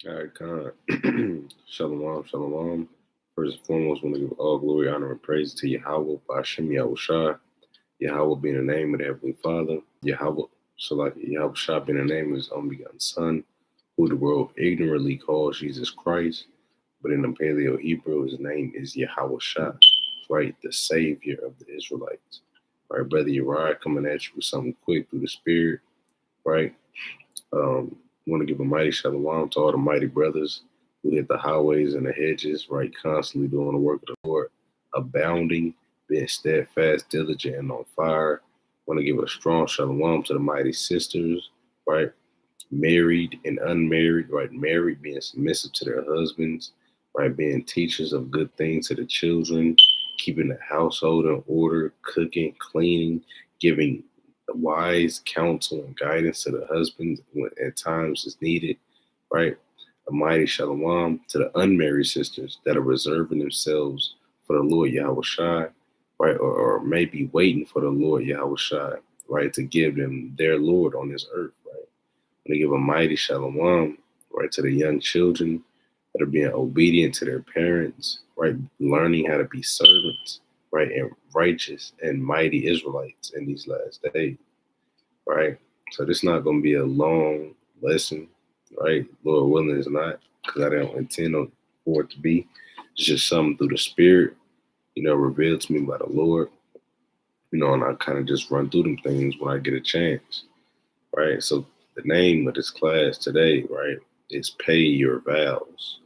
All right, Khan. Shalom, shalom. First and foremost, I want to give all glory, honor, and praise to Yahweh, Bashem Yahushua. Yahweh being the name of the Heavenly Father. Yahweh, so like Yahweh Shah being the name of his only begotten Son, who the world ignorantly calls Jesus Christ. But in the Paleo Hebrew, his name is Yahweh Shah, right? The Savior of the Israelites. Right, Brother Uriah coming at you with something quick through the Spirit, right? Want to give a mighty shalom to all the mighty brothers who hit the highways and the hedges, right? Constantly doing the work of the Lord, abounding, being steadfast, diligent, and on fire. Want to give a strong shalom to the mighty sisters, right? Married and unmarried, right? Married, being submissive to their husbands, right? Being teachers of good things to the children, keeping the household in order, cooking, cleaning, giving wise counsel and guidance to the husbands when at times is needed, right? A mighty shalom to the unmarried sisters that are reserving themselves for the Lord Yahweh Shai, right? Or maybe waiting for the Lord Yahweh Shai, right? To give them their Lord on this earth, right? And to give a mighty shalom, right? To the young children that are being obedient to their parents, right? Learning how to be servants, right? And righteous and mighty Israelites in these last days, right? So this is not going to be a long lesson, right? Lord willing, it's not, because I don't intend for it to be. It's just something through the Spirit, revealed to me by the Lord, and I kind of just run through them things when I get a chance, right? So the name of this class today, right, is Pay Your Vows,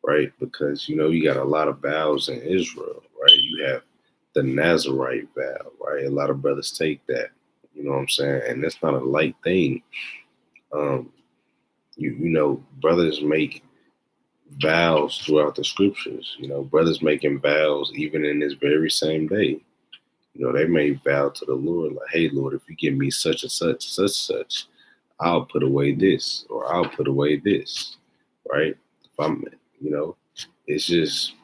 right? Because, you got a lot of vows in Israel, right? You have the Nazarite vow, right? A lot of brothers take that, you know what I'm saying? And that's not a light thing. Um, brothers make vows throughout the scriptures. Brothers making vows even in this very same day. They may vow to the Lord, like, hey, Lord, if you give me such and such, such, I'll put away this, or I'll put away this, right? If I'm, you know, it's just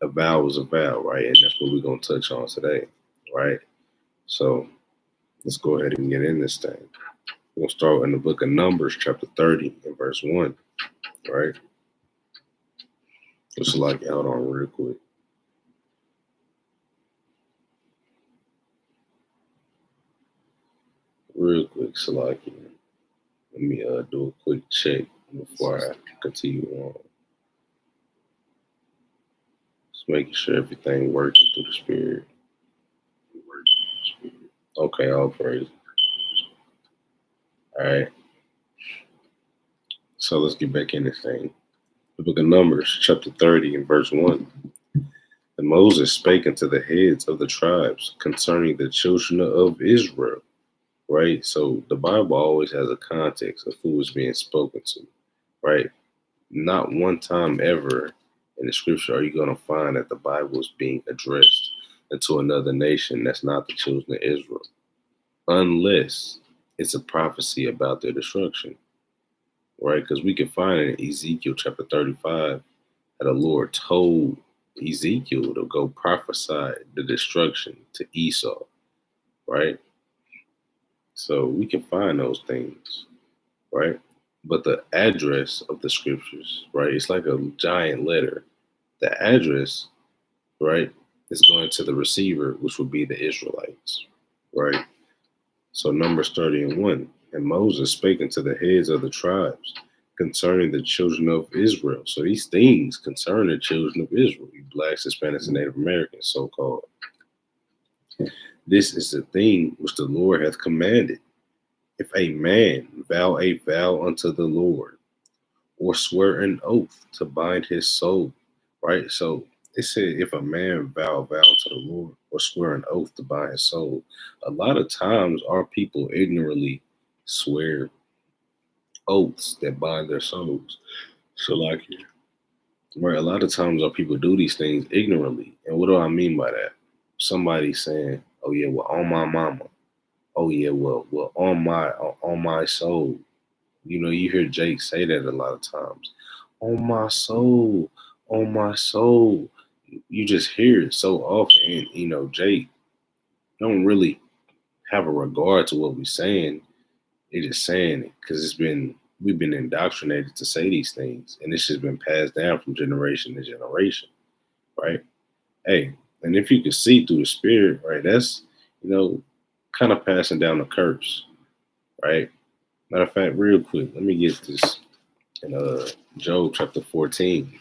a vow is a vow, right? And that's what we're going to touch on today, right? So let's go ahead and get in this thing. We'll start in the book of Numbers, chapter 30, and verse 1, right? Just like, hold on real quick. Real quick, Salaki. Let me do a quick check before I continue on. Just making sure everything working through the Spirit. Okay, all praise. All right. So let's get back in this thing. The book of Numbers, chapter 30, and verse 1. And Moses spake unto the heads of the tribes concerning the children of Israel. Right? So the Bible always has a context of who is being spoken to. Right? Not one time ever in the scripture are you going to find that the Bible is being addressed into another nation that's not the children of Israel, unless it's a prophecy about their destruction, right? Because we can find in Ezekiel chapter 35 that the Lord told Ezekiel to go prophesy the destruction to Esau, right? So we can find those things, right? But the address of the scriptures, right? It's like a giant letter. The address, right, is going to the receiver, which would be the Israelites, right? So Numbers 30 and 1. And Moses spake unto the heads of the tribes concerning the children of Israel. So these things concern the children of Israel, you blacks, Hispanics, and Native Americans, so-called. This is the thing which the Lord hath commanded. If a man vow a vow unto the Lord, or swear an oath to bind his soul, right? So it said if a man vow a vow to the Lord or swear an oath to bind his soul, a lot of times our people ignorantly swear oaths that bind their souls. So like, right, a lot of times our people do these things ignorantly. And what do I mean by that? Somebody saying, oh yeah, well, on my mama. Oh yeah, well, on my soul. You hear Jake say that a lot of times. On my soul, on my soul. You just hear it so often. And, Jake don't really have a regard to what we're saying. They're just saying it because it's been we've been indoctrinated to say these things, and it's just been passed down from generation to generation, right? Hey, and if you can see through the spirit, right, that's, kind of passing down the curse, right? Matter of fact, real quick, let me get this in Job chapter 14,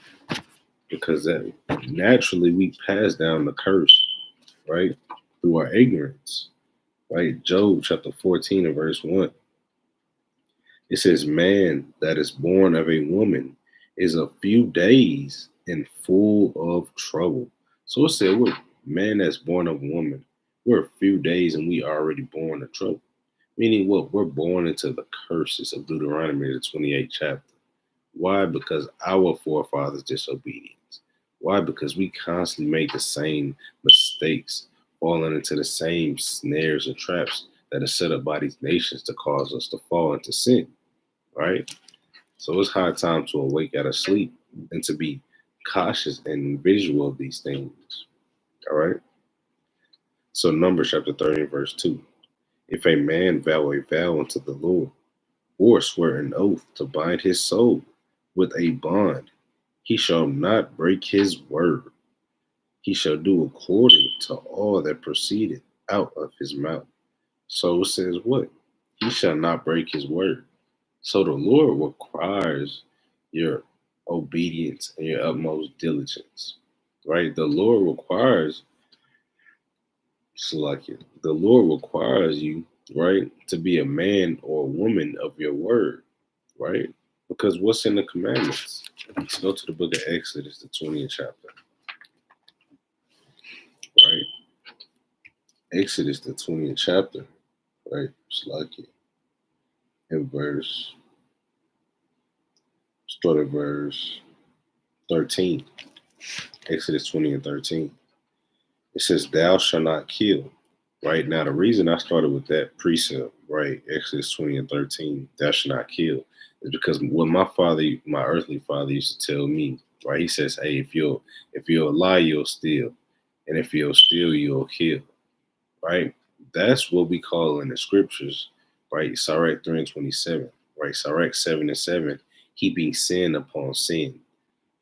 because that naturally we pass down the curse, right, through our ignorance, right? Job chapter 14 and verse 1. It says, man that is born of a woman is a few days and full of trouble. So it said, we're man that's born of a woman, we're a few days and we already born of trouble. Meaning what? We're born into the curses of Deuteronomy, the 28th chapter. Why? Because our forefathers' disobedience. Why? Because we constantly make the same mistakes, falling into the same snares and traps that are set up by these nations to cause us to fall into sin, right? So it's high time to awake out of sleep and to be cautious and visual of these things, all right? So Numbers chapter 30 verse 2. If a man vow a vow unto the Lord, or swear an oath to bind his soul with a bond, he shall not break his word. He shall do according to all that proceeded out of his mouth. So it says what? He shall not break his word. So the Lord requires your obedience and your utmost diligence, right? The Lord requires, the Lord requires you, right, to be a man or a woman of your word, right? Because what's in the commandments? Let's go to the book of Exodus, the 20th chapter, right? Exodus, the 20th chapter, right? In start at verse 13. Exodus 20 and 13. It says, thou shalt not kill. Right now, the reason I started with that precept, right, Exodus 20 and 13, thou shalt not kill, is because what my earthly father used to tell me, right, he says, hey, if you'll lie, you'll steal. And if you'll steal, you'll kill, right? That's what we call in the scriptures, right, Sirach 3 and 27, right, Sirach 7 and 7, heaping sin upon sin,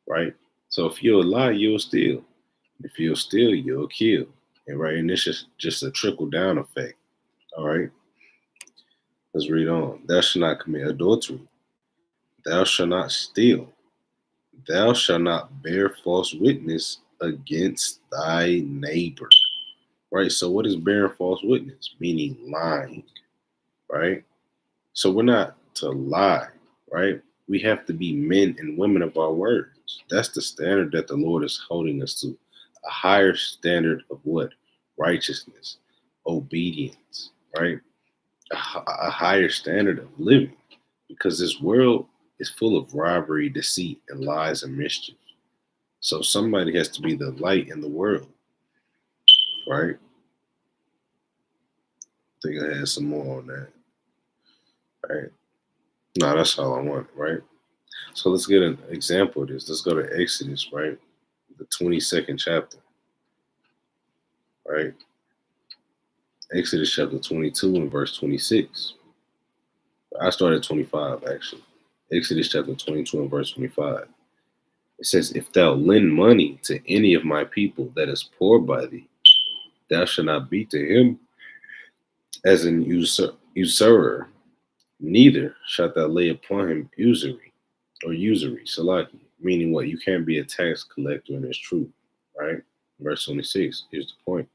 right? So if you'll lie, you'll steal. If you'll steal, you'll kill. And right, and this is just a trickle down effect. All right. Let's read on. Thou shalt not commit adultery. Thou shalt not steal. Thou shalt not bear false witness against thy neighbor. Right. So what is bearing false witness? Meaning lying. Right. So we're not to lie. Right. We have to be men and women of our words. That's the standard that the Lord is holding us to. A higher standard of what? Righteousness, obedience, right? A higher standard of living, because this world is full of robbery, deceit, and lies and mischief. So somebody has to be the light in the world, right? I think I had some more on that, right? No, that's all I want, right? So let's get an example of this. Let's go to Exodus, right? The 22nd chapter, right? Exodus chapter 22 and verse 26. I started 25, actually. Exodus chapter 22 and verse 25. It says, if thou lend money to any of my people that is poor by thee, thou shalt not be to him as an usurer, neither shalt thou lay upon him usury. Salaki, meaning what? You can't be a tax collector in this truth, right? Verse 26, here's the point.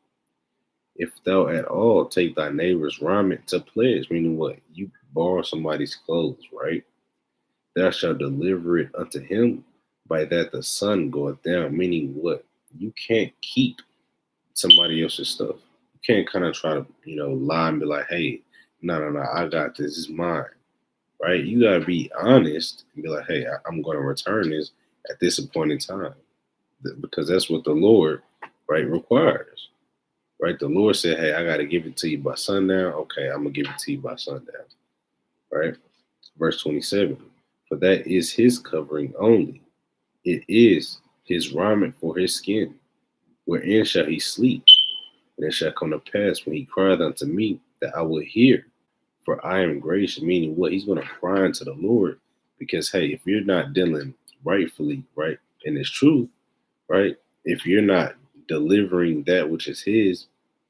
If thou at all take thy neighbor's raiment to pledge, meaning what? You borrow somebody's clothes, right? Thou shalt deliver it unto him by that the sun goeth down, meaning what? You can't keep somebody else's stuff. You can't kind of try to, lie and be like, hey, no, I got this, it's mine, right? You got to be honest and be like, hey, I'm going to return this at this appointed time, because that's what the Lord, right, requires. Right? The Lord said, hey, I got to give it to you by sundown. Okay, I'm going to give it to you by sundown. Right? Verse 27. For that is his covering only. It is his raiment for his skin. Wherein shall he sleep? And it shall come to pass when he crieth unto me that I will hear. For I am gracious, meaning what? He's going to cry unto the Lord because, hey, if you're not dealing rightfully, right, in His truth, right, if you're not delivering that which is His,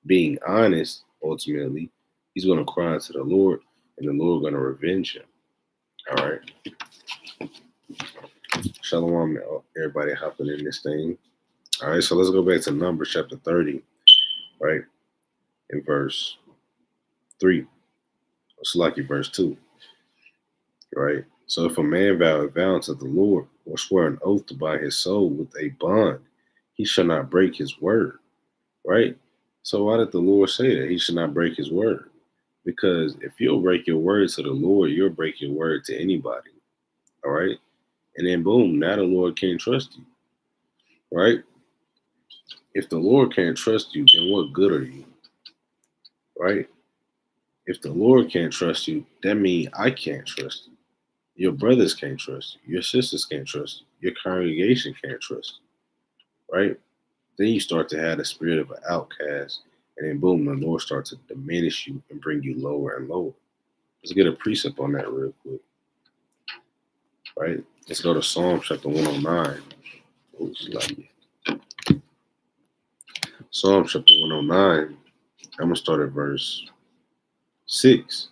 being honest, ultimately, He's going to cry unto the Lord, and the Lord going to revenge him. All right. Shalom, everybody hopping in this thing. All right, so let's go back to Numbers chapter 30, right, in verse 3. It's lucky verse 2, right? So if a man vow a vow unto the Lord, or swear an oath to buy his soul with a bond, he shall not break his word, right? So why did the Lord say that? He should not break his word. Because if you'll break your word to the Lord, you'll break your word to anybody, all right? And then boom, now the Lord can't trust you, right? If the Lord can't trust you, then what good are you, right? If the Lord can't trust you, that means I can't trust you. Your brothers can't trust you. Your sisters can't trust you. Your congregation can't trust you, right? Then you start to have the spirit of an outcast, and then boom, the Lord starts to diminish you and bring you lower and lower. Let's get a precept on that real quick, right? Let's go to Psalm chapter 109. Psalm chapter 109. I'm going to start at verse 6.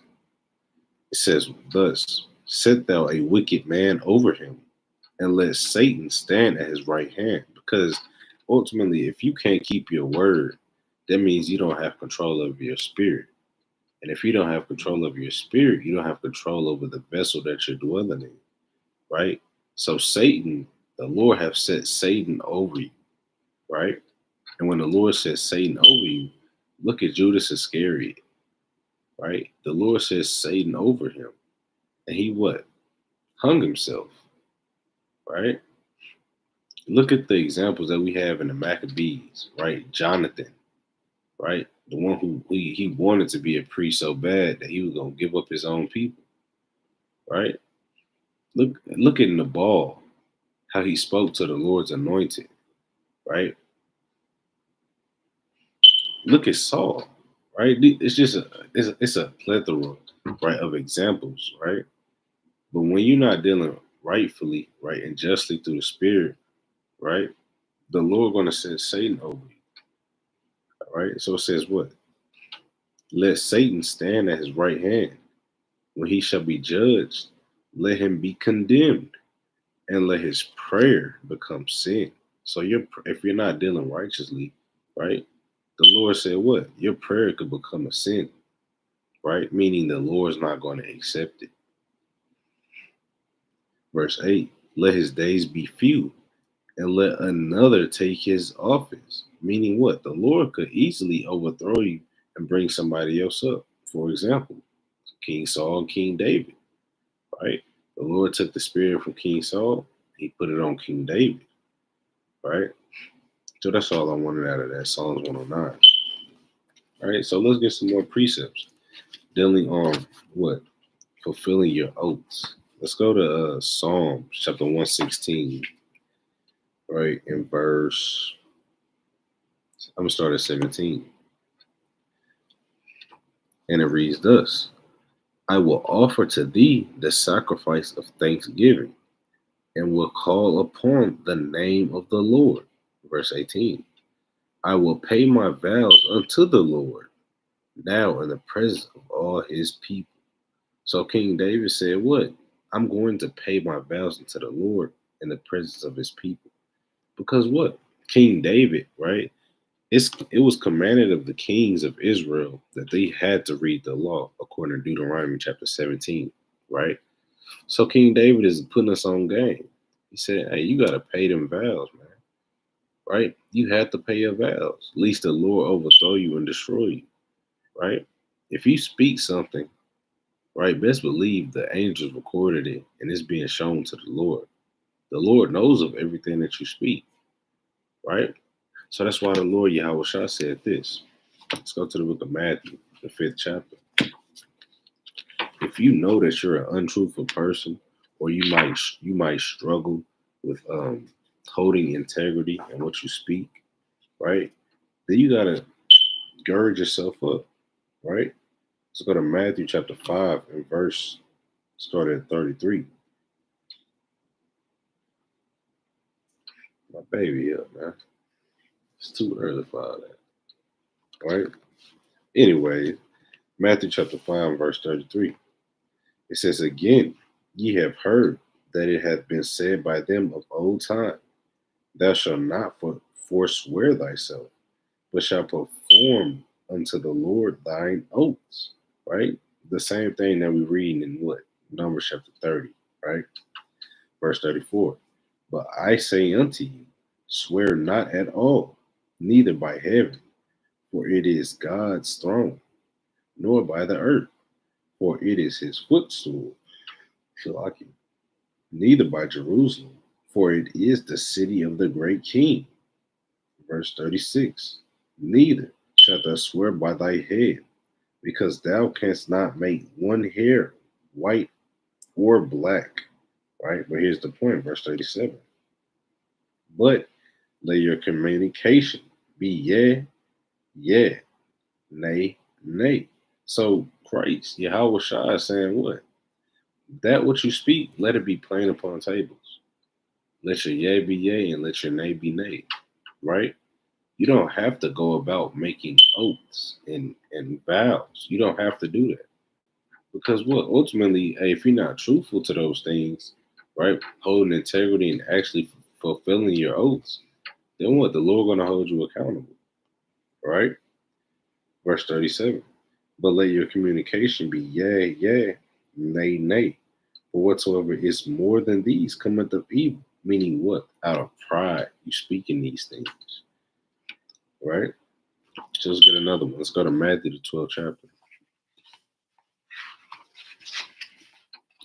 It says, thus, set thou a wicked man over him, and let Satan stand at his right hand. Because ultimately, if you can't keep your word, that means you don't have control over your spirit. And if you don't have control over your spirit, you don't have control over the vessel that you're dwelling in, right? So Satan, the Lord have set Satan over you, right? And when the Lord says Satan over you, look at Judas Iscariot, right? The Lord says Satan over him. And he what? Hung himself, right? Look at the examples that we have in the Maccabees, right? Jonathan, right? The one who he wanted to be a priest so bad that he was going to give up his own people, right? Look at Nabal, how he spoke to the Lord's anointed, right? Look at Saul, right? It's just it's a plethora, right, of examples, right? But when you're not dealing rightfully, right, and justly through the Spirit, right, the Lord going to send Satan over you, all right? So it says what? Let Satan stand at his right hand. When he shall be judged, let him be condemned, and let his prayer become sin. So if you're not dealing righteously, right, the Lord said what? Your prayer could become a sin, right? Meaning the Lord's not going to accept it. Verse 8, let his days be few, and let another take his office. Meaning what? The Lord could easily overthrow you and bring somebody else up. For example, King Saul and King David, right? The Lord took the spirit from King Saul, he put it on King David, right? So that's all I wanted out of that, Psalms 109. All right, so let's get some more precepts dealing on what? Fulfilling your oaths. Let's go to Psalm chapter 116, right, in verse, I'm going to start at 17. And it reads thus, I will offer to thee the sacrifice of thanksgiving, and will call upon the name of the Lord. Verse 18, I will pay my vows unto the Lord, now in the presence of all his people. So King David said, what? I'm going to pay my vows unto the Lord in the presence of his people. Because what? King David, right? It was commanded of the kings of Israel that they had to read the law according to Deuteronomy chapter 17, right? So King David is putting us on game. He said, hey, you got to pay them vows, man, right? You have to pay your vows, lest the Lord overthrow you and destroy you, right? If you speak something, right, best believe the angels recorded it and it's being shown to the Lord. The Lord knows of everything that you speak, right? So that's why the Lord Yahweh Shah said this. Let's go to the book of Matthew, the 5th chapter. If you know that you're an untruthful person, or you might struggle with holding integrity in what you speak, right? Then you gotta gird yourself up, right? Let's go to Matthew chapter 5 and verse started at 33. My baby up, man. It's too early for all that. Right? Anyway, Matthew chapter 5, verse 33. It says, "Again, ye have heard that it hath been said by them of old time, Thou shalt not forswear thyself, but shalt perform unto the Lord thine oaths." Right? The same thing that we read in what? Numbers chapter 30, right? Verse 34. "But I say unto you, swear not at all, neither by heaven, for it is God's throne, nor by the earth, for it is his footstool, Shalakim, neither by Jerusalem, for it is the city of the great king." Verse 36. "Neither shalt thou swear by thy head, because thou canst not make one hair white or black." Right? But here's the point, verse 37. "But let your communication be yea, yea, nay, nay." So Christ, Yahweh Shai is saying what? That what you speak, let it be plain upon tables. Let your yea be yea and let your nay be nay. Right? You don't have to go about making oaths and vows. You don't have to do that. Because what? Ultimately, hey, if you're not truthful to those things, right, holding integrity and actually fulfilling your oaths, then what? The Lord going to hold you accountable. Right? Verse 37. "But let your communication be yea, yea, nay, nay. For whatsoever is more than these cometh of evil." Meaning what? Out of pride, you speaking these things. Right? So let's get another one. Let's go to Matthew, the 12th chapter.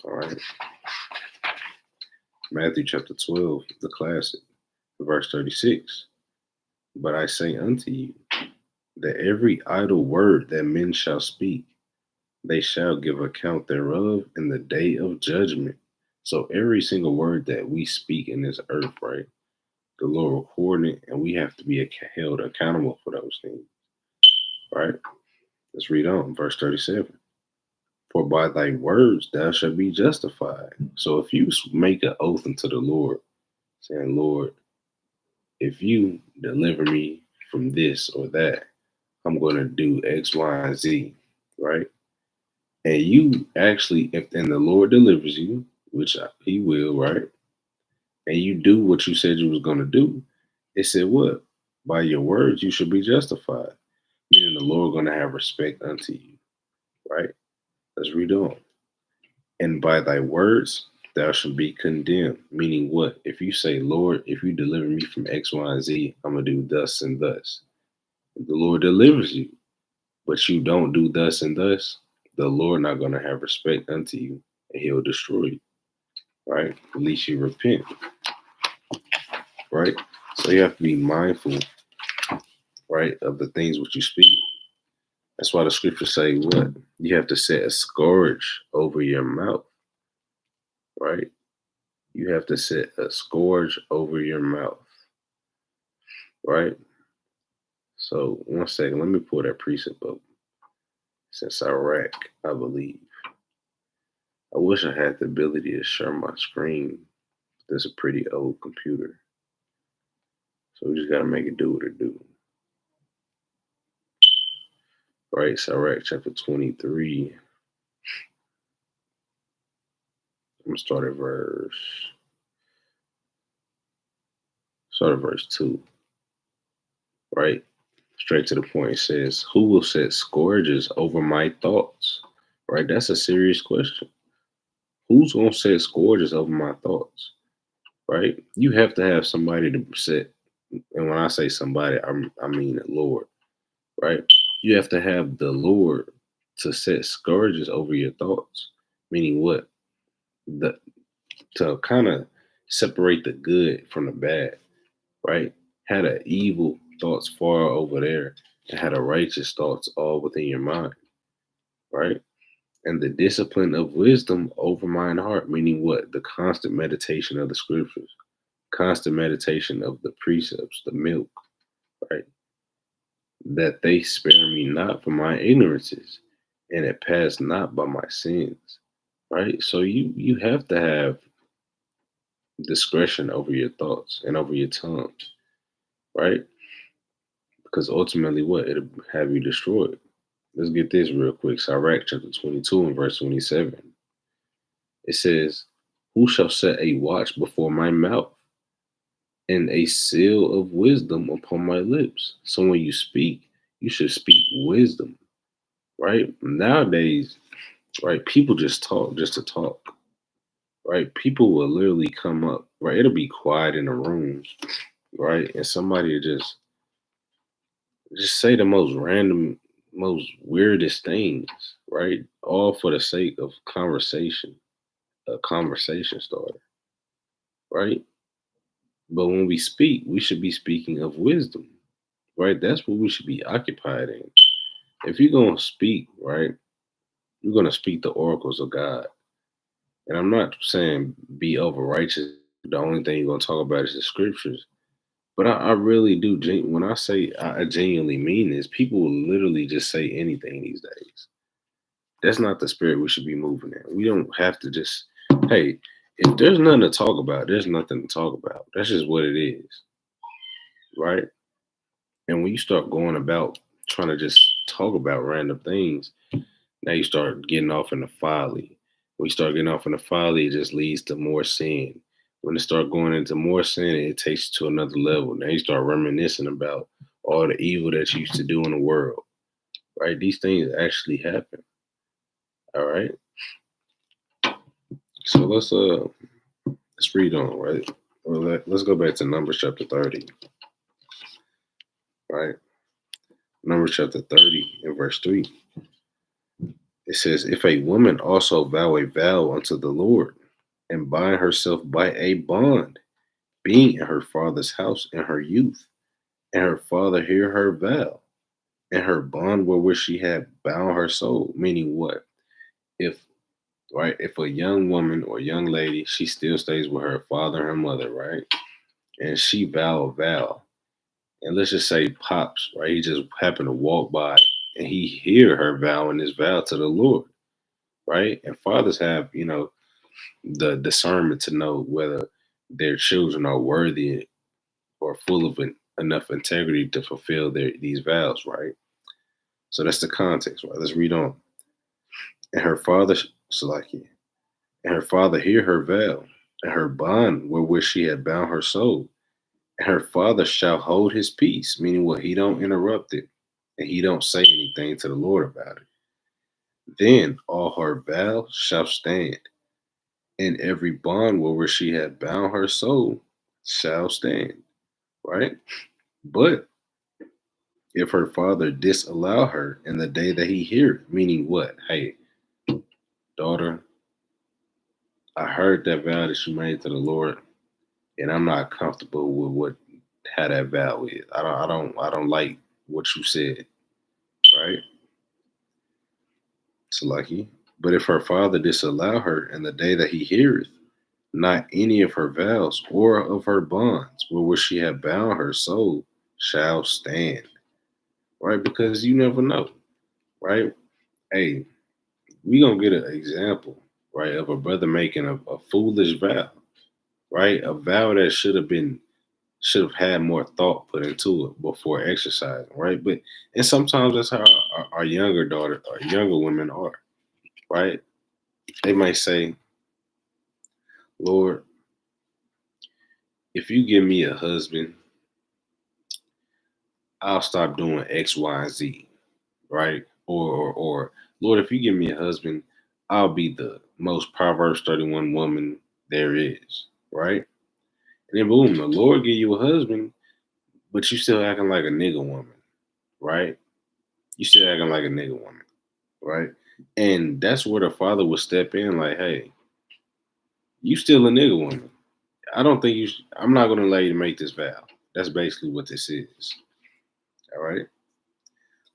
All right. Matthew chapter 12, the classic, verse 36. "But I say unto you, that every idle word that men shall speak, they shall give account thereof in the day of judgment." So every single word that we speak in this earth, right, the Lord recording it, and we have to be held accountable for those things. Right? Let's read on, verse 37. "For by thy words thou shalt be justified." So if you make an oath unto the Lord, saying, "Lord, if you deliver me from this or that, I'm going to do X, Y, and Z," right? And you actually, if then the Lord delivers you, which he will, right? And you do what you said you was going to do, it said what? By your words, you should be justified. Meaning the Lord going to have respect unto you, right? Let's read on. "And by thy words, thou shalt be condemned." Meaning what? If you say, "Lord, if you deliver me from X, Y, and Z, I'm going to do thus and thus." The Lord delivers you, but you don't do thus and thus, the Lord not going to have respect unto you, and he'll destroy you, right? At least you repent, right? So you have to be mindful, right, of the things which you speak. That's why the scriptures say what? You have to set a scourge over your mouth, right? You have to set a scourge over your mouth, right? So 1 second, let me pull that precept up. Since Iraq, I believe. I wish I had the ability to share my screen. This is a pretty old computer. So we just gotta make it do what it do. Right, Sirach chapter 23. I'm gonna start at verse 2. Right? Straight to the point. It says, "Who will set scourges over my thoughts?" Right? That's a serious question. Who's gonna set scourges over my thoughts? Right? You have to have somebody to set, and when I say somebody, I mean the Lord. Right? You have to have the Lord to set scourges over your thoughts. Meaning what? To kind of separate the good from the bad, right? Had the evil thoughts far over there and had the righteous thoughts all within your mind, right? And the discipline of wisdom over mine heart, meaning what? The constant meditation of the scriptures, constant meditation of the precepts, the milk, right? That they spare me not for my ignorances, and it passed not by my sins. Right? So you have to have discretion over your thoughts and over your tongue, right? Because ultimately what? It'll have you destroyed. Let's get this real quick. Sirach chapter 22 and verse 27. It says, who shall set a watch before my mouth and a seal of wisdom upon my lips? So when you speak, you should speak wisdom, right? Nowadays, right, people just talk just to talk, right? People will literally come up, right? It'll be quiet in a room, right? And somebody will just say the most random, most weirdest things, right? All for the sake of conversation, a conversation starter, right? But when we speak, we should be speaking of wisdom, right? That's what we should be occupied in. If you're going to speak, right, you're going to speak the oracles of God. And I'm not saying be over righteous. The only thing you're going to talk about is the scriptures. But I really do. When I say I genuinely mean this, people will literally just say anything these days. That's not the spirit we should be moving in. We don't have to just, hey, if there's nothing to talk about, there's nothing to talk about. That's just what it is, right? And when you start going about trying to just talk about random things, now you start getting off in the folly. When you start getting off in the folly, it just leads to more sin. When it start going into more sin, it takes you to another level. Now you start reminiscing about all the evil that you used to do in the world, right? These things actually happen. All right. So let's read on, right? Well, let's go back to Numbers chapter 30, right? Numbers chapter 30 and verse 3. It says, if a woman also vow a vow unto the Lord and bind herself by a bond, being in her father's house in her youth, and her father hear her vow, and her bond wherewith she had bound her soul, meaning what? If right, if a young woman or young lady, she still stays with her father and her mother, right? And she vow a vow. And let's just say Pops, right? He just happened to walk by and he hear her vowing this vow to the Lord, right? And fathers have, the discernment to know whether their children are worthy or full of enough integrity to fulfill these vows, right? So that's the context, right? Let's read on. And her father, Salaki, and her father hear her vow, and her bond wherewith she had bound her soul. And her father shall hold his peace, meaning what? He don't interrupt it, and he don't say anything to the Lord about it. Then all her vows shall stand, and every bond wherewith she had bound her soul shall stand, right? But if her father disallow her in the day that he heareth, meaning what? Hey, daughter, I heard that vow that you made to the Lord, and I'm not comfortable with how that vow is. I don't like what you said, right? It's lucky. But if her father disallow her in the day that he heareth, not any of her vows or of her bonds wherewith she had bound her soul shall stand, right? Because you never know, right? Hey, we gonna get an example, right, of a brother making a foolish vow, right? A vow that should have had more thought put into it before exercising, right? But and sometimes that's how our younger daughters, our younger women are, right? They might say, Lord, if you give me a husband, I'll stop doing X, Y, and Z, right? Or Lord, if you give me a husband, I'll be the most Proverbs 31 woman there is, right? And then boom, the Lord give you a husband, but you still acting like a nigga woman, right? You still acting like a nigga woman, right? And that's where the father would step in, like, hey, you still a nigga woman. I don't think I'm not gonna allow you to make this vow. That's basically what this is. All right.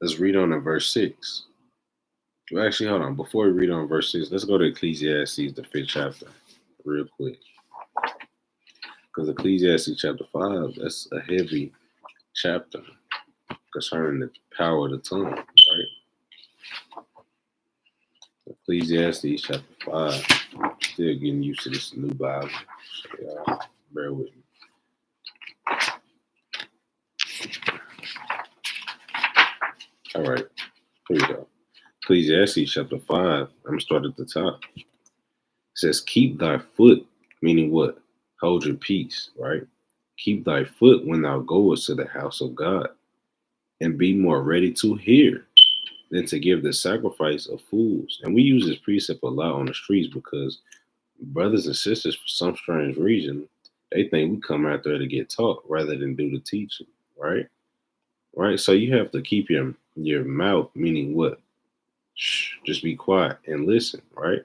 Let's read on in verse 6. Well, actually, hold on. Before we read on verse 6, let's go to Ecclesiastes, the 5th chapter, real quick. Because Ecclesiastes chapter 5, that's a heavy chapter concerning the power of the tongue, right? Ecclesiastes chapter 5. Still getting used to this new Bible. So y'all bear with me. All right, here we go. Ecclesiastes chapter 5. I'm going to start at the top. It says, keep thy foot, meaning what? Hold your peace, right? Keep thy foot when thou goest to the house of God, and be more ready to hear than to give the sacrifice of fools. And we use this precept a lot on the streets because brothers and sisters, for some strange reason, they think we come out there to get taught rather than do the teaching, right? Right. So you have to keep your mouth, meaning what? Shh, just be quiet and listen, right?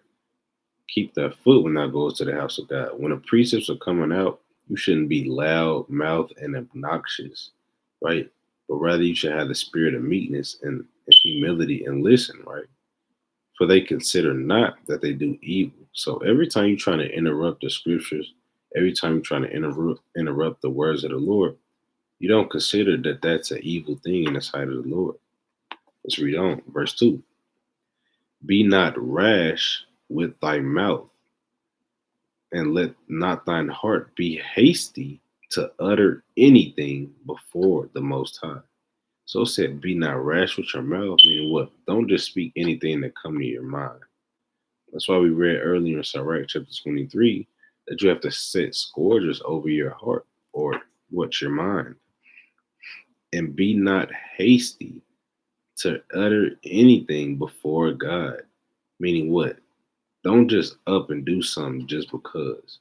Keep that foot when thou goes to the house of God. When the precepts are coming out, you shouldn't be loud mouth and obnoxious, right? But rather you should have the spirit of meekness and humility and listen, right? For they consider not that they do evil. So every time you're trying to interrupt the scriptures, every time you're trying to interrupt the words of the Lord, you don't consider that that's an evil thing in the sight of the Lord. Let's read on. Verse 2. Be not rash with thy mouth, and let not thine heart be hasty to utter anything before the Most High. So it said, be not rash with your mouth, meaning what? Don't just speak anything that come to your mind. That's why we read earlier in Sirach chapter 23 that you have to set scourges over your heart, or what, your mind. And be not hasty to utter anything before God. Meaning what? Don't just up and do something just because.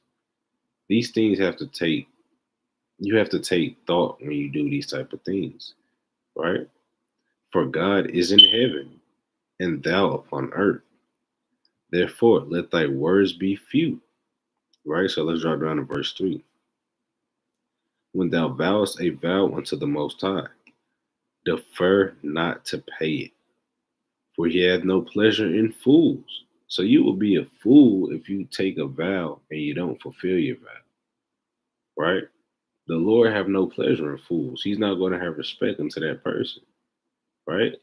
These things you have to take thought when you do these type of things, right? For God is in heaven, and thou upon earth. Therefore, let thy words be few. Right? So let's drop down to verse 3. When thou vowest a vow unto the Most High, defer not to pay it, for he hath no pleasure in fools. So you will be a fool if you take a vow and you don't fulfill your vow, right? The Lord have no pleasure in fools. He's not going to have respect unto that person, right?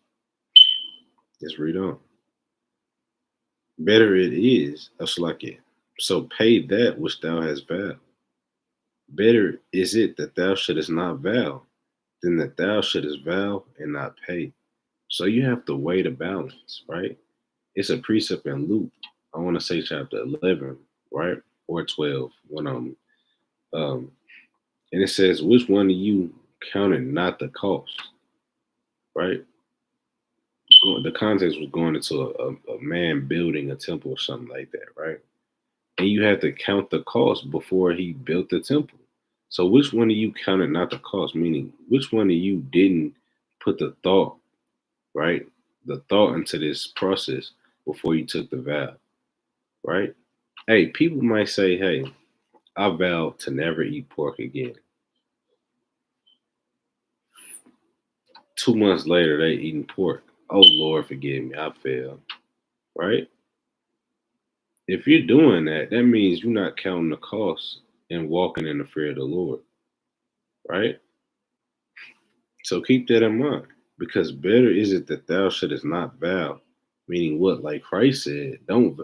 Let's read on. Better it is, that's like it. So pay that which thou hast vowed. Better is it that thou shouldest not vow than that thou shouldest vow and not pay. So you have to weigh the balance, right? It's a precept in Luke. I want to say chapter 11, right? Or 12, one of them. And it says, which one of you counted not the cost, right? The context was going into a man building a temple or something like that, right? And you had to count the cost before he built the temple. So which one of you counted not the cost? Meaning, which one of you didn't put the thought, right? The thought into this process before you took the vow, right? Hey, people might say, hey, I vow to never eat pork again. 2 months later, they eating pork. Oh, Lord, forgive me. I failed, right? If you're doing that, that means you're not counting the cost and walking in the fear of the Lord, right? So keep that in mind, because better is it that thou shouldest not vow, meaning what? Like Christ said, don't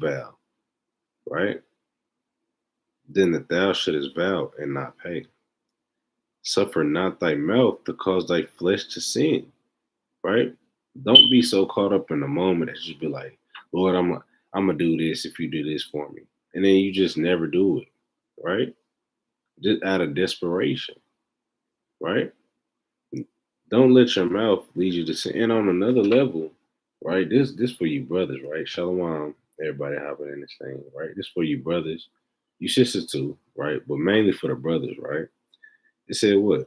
vow, right? Then that thou shouldest vow and not pay. Suffer not thy mouth to cause thy flesh to sin, right? Don't be so caught up in the moment that you be like, Lord, I'm gonna do this if you do this for me, and then you just never do it, right? Just out of desperation, right? Don't let your mouth lead you to sin. And on another level, right? This for you brothers, right? Shalom, everybody hopping in this thing, right? This for you brothers, you sisters too, right? But mainly for the brothers, right? It said what?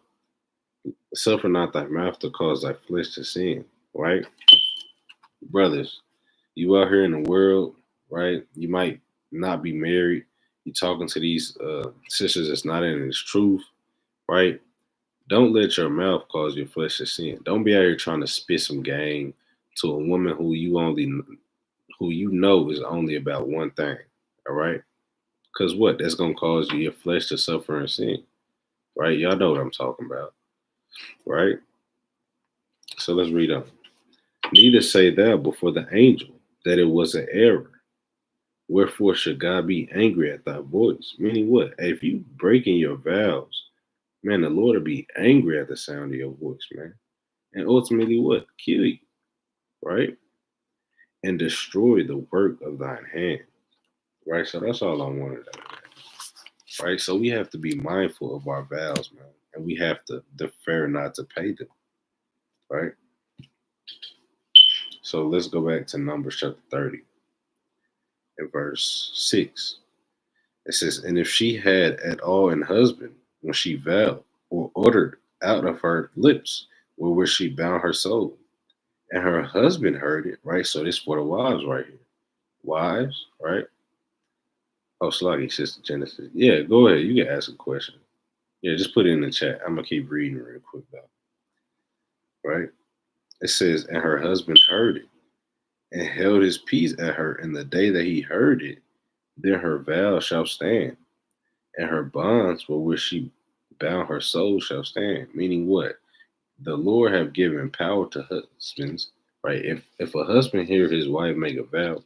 Suffer not thy mouth to cause thy flesh to sin, right? Brothers, you out here in the world, right? You might not be married. You talking to these sisters that's not in this truth, right? Don't let your mouth cause your flesh to sin. Don't be out here trying to spit some game to a woman who you know is only about one thing. All right. Because what? That's gonna cause your flesh to suffer and sin. Right? Y'all know what I'm talking about. Right? So let's read on. Neither say thou before the angel, that it was an error. Wherefore should God be angry at thy voice? Meaning what? Hey, if you breaking your vows, man, the Lord will be angry at the sound of your voice, man. And ultimately what? Kill you, right? And destroy the work of thine hand. Right? So that's all I wanted out of that. Right? So we have to be mindful of our vows, man. And we have to defer not to pay them. Right? So let's go back to Numbers chapter 30 and verse 6. It says, and if she had at all an husband when she vowed or uttered out of her lips, wherewith she bound her soul, and her husband heard it, right? So this for the wives right here. Wives, right? Oh, Sluggy, Sister Genesis. Yeah, go ahead. You can ask a question. Yeah, just put it in the chat. I'm going to keep reading real quick, though. Right? It says, and her husband heard it and held his peace at her. And the day that he heard it, then her vow shall stand, and her bonds wherewith she bound her soul shall stand. Meaning what? The Lord have given power to husbands, right? If a husband hear his wife make a vow,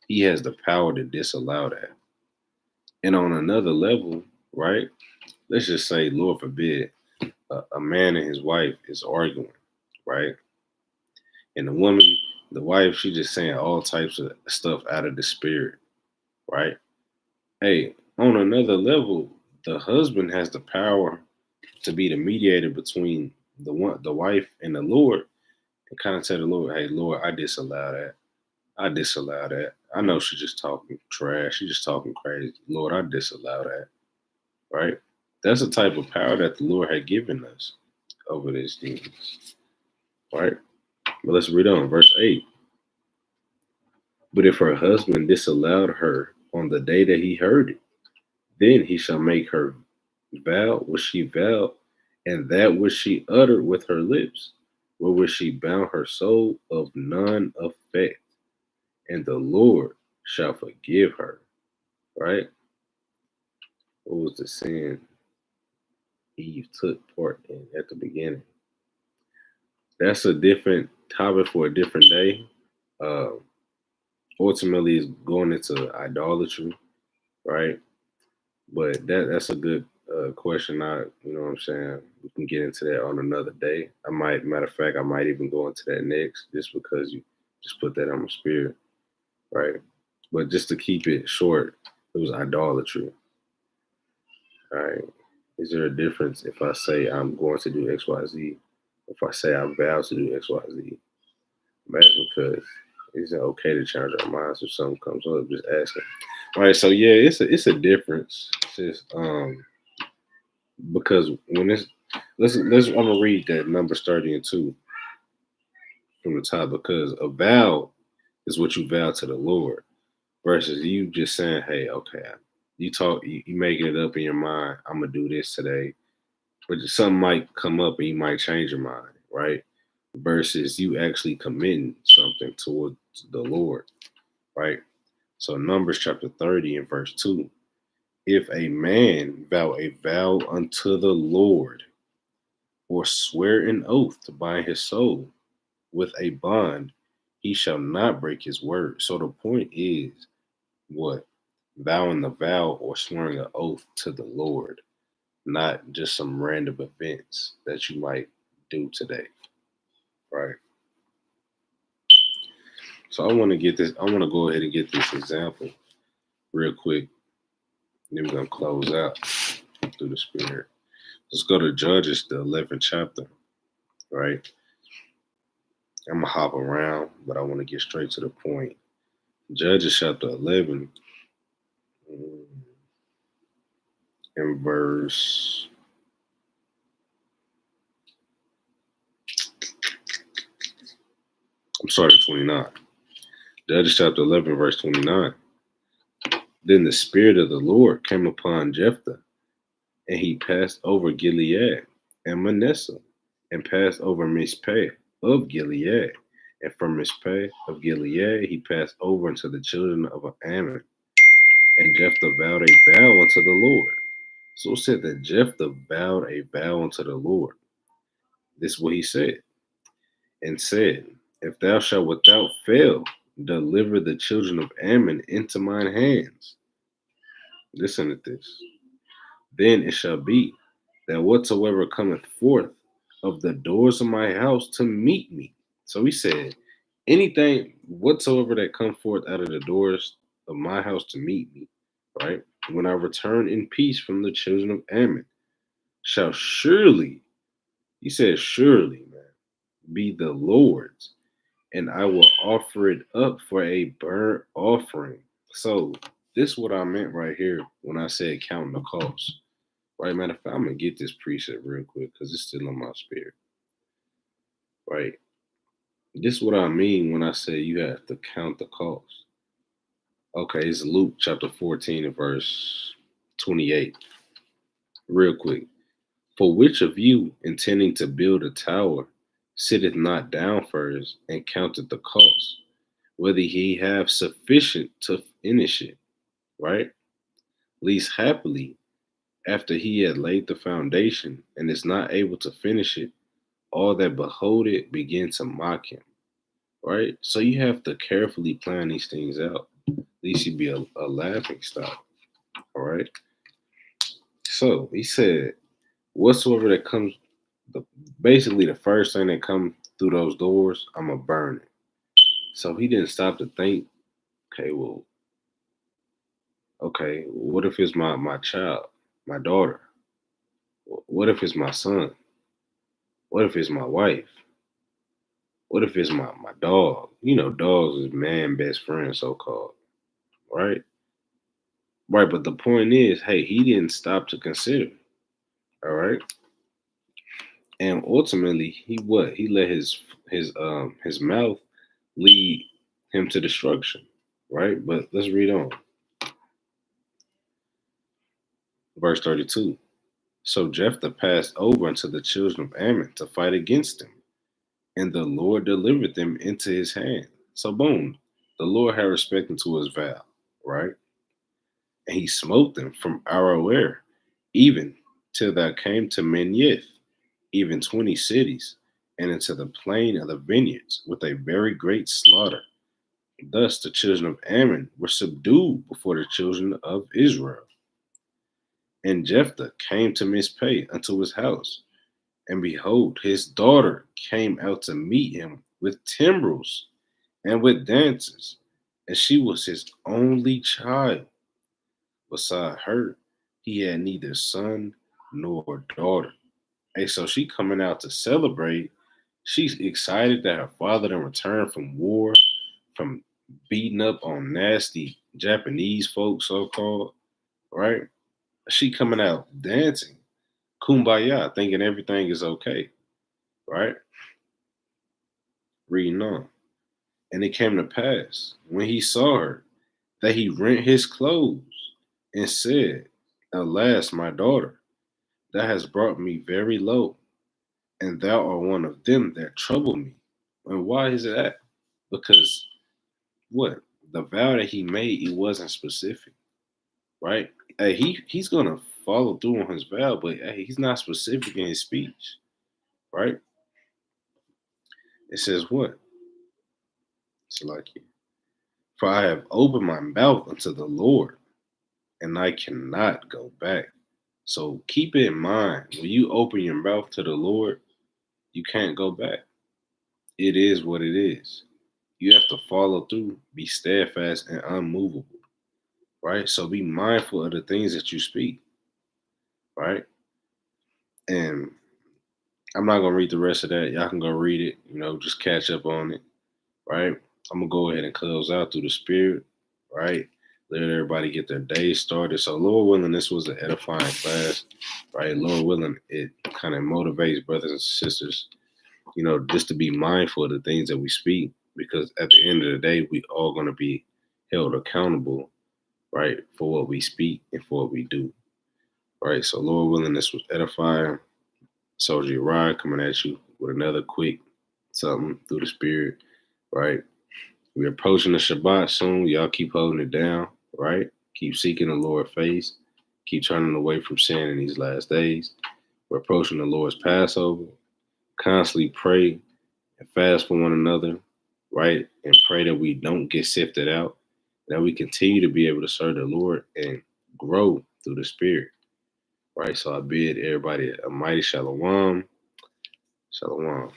he has the power to disallow that. And on another level, right? Let's just say, Lord forbid, a man and his wife is arguing, right? And the woman, the wife, she just saying all types of stuff out of the spirit, right? Hey, on another level, the husband has the power to be the mediator between the wife and the Lord, and kind of tell the Lord, hey, Lord, I disallow that. I disallow that. I know she's just talking trash. She's just talking crazy. Lord, I disallow that. Right? That's the type of power that the Lord had given us over these things. Right? But let's read on. Verse 8. But if her husband disallowed her on the day that he heard it, then he shall make her vow which she vowed, and that which she uttered with her lips, wherewith she bound her soul, of none effect, and the Lord shall forgive her. Right? What was the sin Eve took part in at the beginning? That's a different topic for a different day. Uh, Ultimately, it's going into idolatry, right? But that's a good question. You know what I'm saying? We can get into that on another day. Matter of fact, I might even go into that next, just because you just put that on my spirit, right? But just to keep it short, it was idolatry, right? Is there a difference if I say I'm going to do X, Y, Z? If I say I vow to do X, Y, Z? That's because it's okay to change our minds if something comes up. Just asking. All right, so yeah, it's a difference. It's just because when it's let's I'm gonna read that Numbers 30 and 2 from the top, because a vow is what you vow to the Lord versus you just saying, hey, okay, you making it up in your mind, I'm gonna do this today, but something might come up and you might change your mind, right? Versus you actually committing something towards the Lord, right? So Numbers chapter 30 and verse 2. If a man vow a vow unto the Lord, or swear an oath to bind his soul with a bond, he shall not break his word. So the point is what? Vowing the vow or swearing an oath to the Lord, not just some random events that you might do today, right? So I want to go ahead and get this example real quick. Then we're going to close out through the spirit. Let's go to Judges, the 11th chapter, right? I'm going to hop around, but I want to get straight to the point. Judges chapter 11 and verse, I'm sorry, 29. Judges chapter 11, verse 29. Then the Spirit of the Lord came upon Jephthah, and he passed over Gilead and Manasseh, and passed over Mizpeh of Gilead. And from Mizpeh of Gilead he passed over unto the children of Ammon. And Jephthah vowed a vow unto the Lord. So it said that Jephthah vowed a vow unto the Lord. This is what he said. And said, if thou shalt without fail deliver the children of Ammon into mine hands. Listen to this. Then it shall be that whatsoever cometh forth of the doors of my house to meet me. So he said, anything whatsoever that come forth out of the doors of my house to meet me, right? When I return in peace from the children of Ammon, shall surely, he said, surely, man, be the Lord's, and I will offer it up for a burnt offering. So this is what I meant right here when I said counting the cost. Right, matter of fact, I'm gonna get this preset real quick because it's still in my spirit. Right. This is what I mean when I say you have to count the cost. Okay, it's Luke chapter 14 and verse 28. Real quick. For which of you intending to build a tower sitteth not down first and counteth the cost, whether he have sufficient to finish it, right? Least happily, after he had laid the foundation and is not able to finish it, all that behold it begin to mock him, right? So you have to carefully plan these things out. At least you'd be a laughing stock, all right? So he said, whatsoever that comes, basically the first thing that comes through those doors, I'm going to burn it. So he didn't stop to think, okay, well, okay, what if it's my child, my daughter? What if it's my son? What if it's my wife? What if it's my dog? You know, dogs is man best friend, so called, right? Right, but the point is, hey, he didn't stop to consider. All right. And ultimately, he let his mouth lead him to destruction. Right? But let's read on. Verse 32. So Jephthah passed over unto the children of Ammon to fight against them, and the Lord delivered them into his hand. So boom, the Lord had respect unto his vow, right? And he smote them from Aroer, even till thou came to Menyith, even 20 cities, and into the plain of the vineyards with a very great slaughter. Thus the children of Ammon were subdued before the children of Israel. And Jephthah came to Mizpeh unto his house, and behold, his daughter came out to meet him with timbrels and with dances, and she was his only child. Beside her, he had neither son nor daughter. Hey, so she coming out to celebrate. She's excited that her father done returned from war, from beating up on nasty Japanese folks, so called, right? She coming out dancing, kumbaya, thinking everything is okay, right? Reading on. And it came to pass when he saw her that he rent his clothes and said, alas, my daughter, thou hast brought me very low, and thou art one of them that trouble me. And why is that? Because what? The vow that he made, it wasn't specific, right? Hey, he's gonna follow through on his vow, but hey, he's not specific in his speech, right? It says what? It's like, for I have opened my mouth unto the Lord, and I cannot go back. So keep it in mind, when you open your mouth to the Lord, you can't go back. It is what it is. You have to follow through, be steadfast and unmovable, right? So be mindful of the things that you speak, right? And I'm not gonna read the rest of that. Y'all can go read it, just catch up on it, right? I'm gonna go ahead and close out through the spirit, right? Let everybody get their day started. So Lord willing, this was an edifying class, right? Lord willing, it kind of motivates brothers and sisters, just to be mindful of the things that we speak, because at the end of the day, we all gonna be held accountable, right, for what we speak and for what we do, right? So Lord willing, this was edifying. Soldier Ryan coming at you with another quick something through the spirit, right? We're approaching the Shabbat soon. Y'all keep holding it down, right? Keep seeking the Lord's face. Keep turning away from sin in these last days. We're approaching the Lord's Passover. Constantly pray and fast for one another. right? And pray that we don't get sifted out, that we continue to be able to serve the Lord and grow through the Spirit, right? So I bid everybody a mighty shalom. Shalom.